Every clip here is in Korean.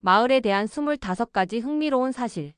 마을에 대한 25가지 흥미로운 사실.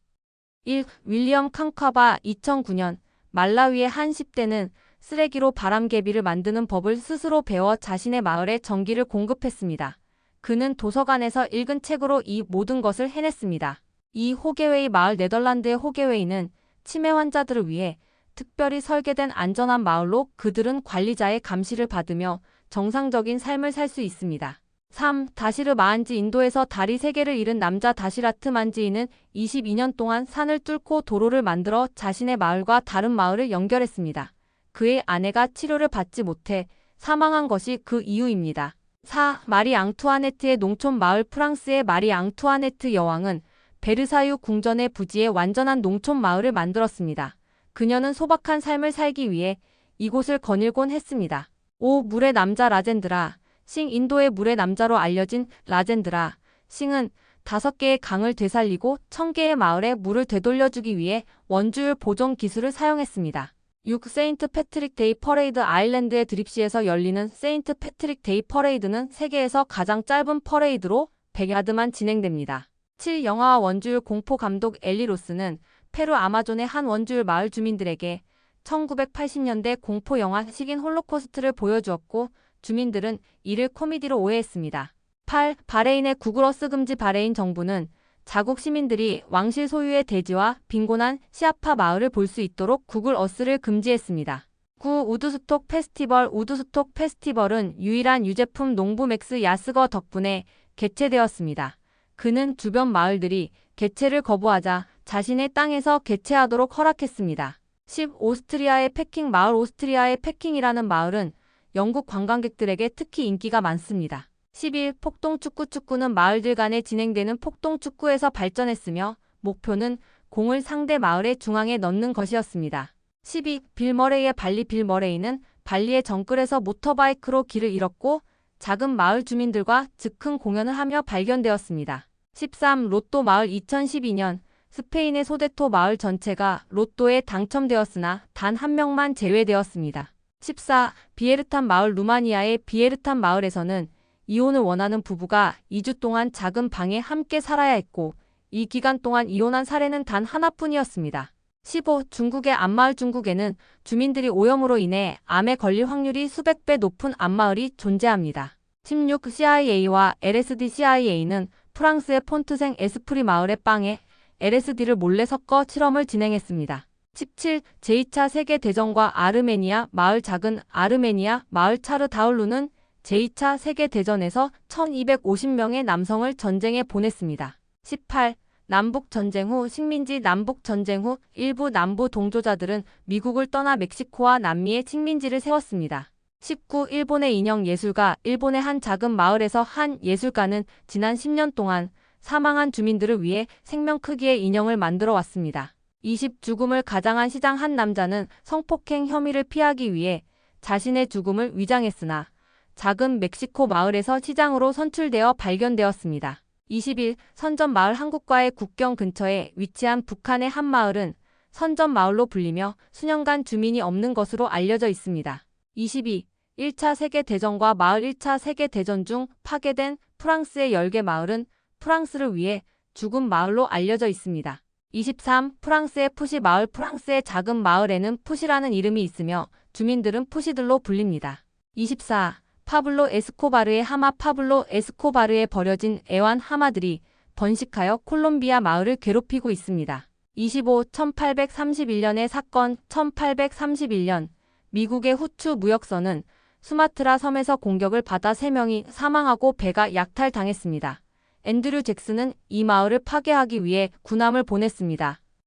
1. 윌리엄 칸카바 2009년 말라위의 한 10대는 쓰레기로 바람개비를 만드는 법을 스스로 배워 자신의 마을에 전기를 공급했습니다. 그는 도서관에서 읽은 책으로 이 모든 것을 해냈습니다. 이 호게웨이 마을 네덜란드의 호게웨이는 치매 환자들을 위해 특별히 설계된 안전한 마을로 그들은 관리자의 감시를 받으며 정상적인 삶을 살 수 있습니다. 3. 다시르 마한지 인도에서 다리 3개를 잃은 남자 다시라트 만지인은 22년 동안 산을 뚫고 도로를 만들어 자신의 마을과 다른 마을을 연결했습니다. 그의 아내가 치료를 받지 못해 사망한 것이 그 이유입니다. 4. 마리 앙투아네트의 농촌 마을. 프랑스의 마리 앙투아네트 여왕은 베르사유 궁전의 부지에 완전한 농촌 마을을 만들었습니다. 그녀는 소박한 삶을 살기 위해 이곳을 거닐곤 했습니다. 5. 물의 남자 라젠드라 싱. 인도의 물의 남자로 알려진 라젠드라 싱은 5개의 강을 되살리고 1000개의 마을에 물을 되돌려주기 위해 원주율 보존 기술을 사용했습니다. 6. 세인트 패트릭 데이 퍼레이드. 아일랜드의 드립시에서 열리는 세인트 패트릭 데이 퍼레이드는 세계에서 가장 짧은 퍼레이드로 100야드만 진행됩니다. 7. 영화와 원주율 공포. 감독 엘리 로스는 페루 아마존의 한 원주율 마을 주민들에게 1980년대 공포 영화 식인 홀로코스트를 보여주었고 주민들은 이를 코미디로 오해했습니다. 8. 바레인의 구글어스 금지. 바레인 정부는 자국 시민들이 왕실 소유의 대지와 빈곤한 시아파 마을을 볼 수 있도록 구글 어스를 금지했습니다. 9. 우드스톡 페스티벌. 우드스톡 페스티벌은 유일한 유제품 농부 맥스 야스거 덕분에 개최되었습니다. 그는 주변 마을들이 개최를 거부하자 자신의 땅에서 개최하도록 허락했습니다. 10. 오스트리아의 패킹 마을. 오스트리아의 패킹이라는 마을은 영국 관광객들에게 특히 인기가 많습니다. 11. 폭동축구. 축구는 마을들 간에 진행되는 폭동축구에서 발전했으며 목표는 공을 상대 마을의 중앙에 넣는 것이었습니다. 12. 빌 머레이의 발리. 빌 머레이는 발리의 정글에서 모터바이크로 길을 잃었고 작은 마을 주민들과 즉흥 공연을 하며 발견되었습니다. 13. 로또 마을. 2012년 스페인의 소데토 마을 전체가 로또에 당첨되었으나 단 한 명만 제외되었습니다. 14. 비에르탄 마을. 루마니아의 비에르탄 마을에서는 이혼을 원하는 부부가 2주 동안 작은 방에 함께 살아야 했고 이 기간 동안 이혼한 사례는 단 하나뿐이었습니다. 15. 중국의 암마을. 중국에는 주민들이 오염으로 인해 암에 걸릴 확률이 수백 배 높은 암마을이 존재합니다. 16. CIA와 LSD. CIA는 프랑스의 폰트생 에스프리 마을의 빵에 LSD를 몰래 섞어 실험을 진행했습니다. 17. 제2차 세계대전과 아르메니아 마을. 작은 아르메니아 마을 차르다울루는 제2차 세계대전에서 1250명의 남성을 전쟁에 보냈습니다. 18. 남북전쟁 후 식민지. 남북전쟁 후 일부 남부 동조자들은 미국을 떠나 멕시코와 남미에 식민지를 세웠습니다. 19. 일본의 인형 예술가. 일본의 한 작은 마을에서 한 예술가는 지난 10년 동안 사망한 주민들을 위해 생명 크기의 인형을 만들어 왔습니다. 20. 죽음을 가장한 시장. 한 남자는 성폭행 혐의를 피하기 위해 자신의 죽음을 위장했으나 작은 멕시코 마을에서 시장으로 선출되어 발견되었습니다. 21. 선전 마을. 한국과의 국경 근처에 위치한 북한의 한 마을은 선전 마을로 불리며 수년간 주민이 없는 것으로 알려져 있습니다. 22. 1차 세계대전과 마을. 1차 세계대전 중 파괴된 프랑스의 10개 마을은 프랑스를 위해 죽은 마을로 알려져 있습니다. 23. 프랑스의 푸시 마을. 프랑스의 작은 마을에는 푸시라는 이름이 있으며 주민들은 푸시들로 불립니다. 24. 파블로 에스코바르의 하마. 파블로 에스코바르에 버려진 애완 하마들이 번식하여 콜롬비아 마을을 괴롭히고 있습니다. 25. 1831년의 사건. 1831년 미국의 후추 무역선은 수마트라 섬에서 공격을 받아 3명이 사망하고 배가 약탈당했습니다. 앤드류 잭슨은 이 마을을 파괴하기 위해 군함을 보냈습니다.